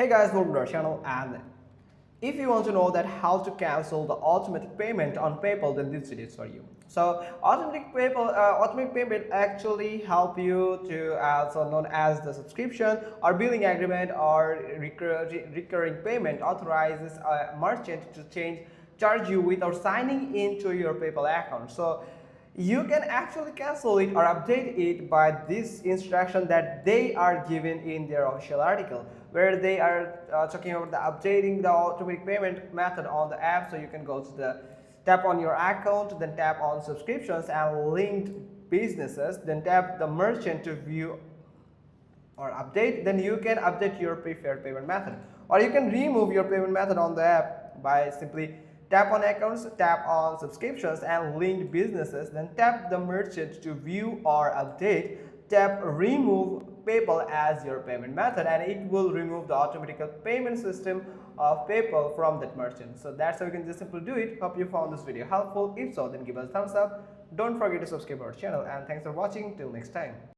Hey guys, welcome to our channel, and if you want to know that how to cancel the automatic payment on PayPal, then this video is for you. So automatic payment actually help you to also known as the subscription or billing agreement or recurring payment authorizes a merchant to charge you without signing into your PayPal account. So you can actually cancel it or update it by this instruction that they are given in their official article, where they are talking about the updating the automatic payment method on the app. So you can go to the tap on your account, then tap on subscriptions and linked businesses, then tap the merchant to view or update. Then you can update your preferred payment method, or you can remove your payment method on the app by simply tap on accounts, tap on subscriptions and linked businesses, then tap the merchant to view or update, tap remove PayPal as your payment method, and it will remove the automatic payment system of PayPal from that merchant. So that's how you can just simply do it. Hope you found this video helpful. If so, then give us a thumbs up. Don't forget to subscribe our channel, and thanks for watching. Till next time.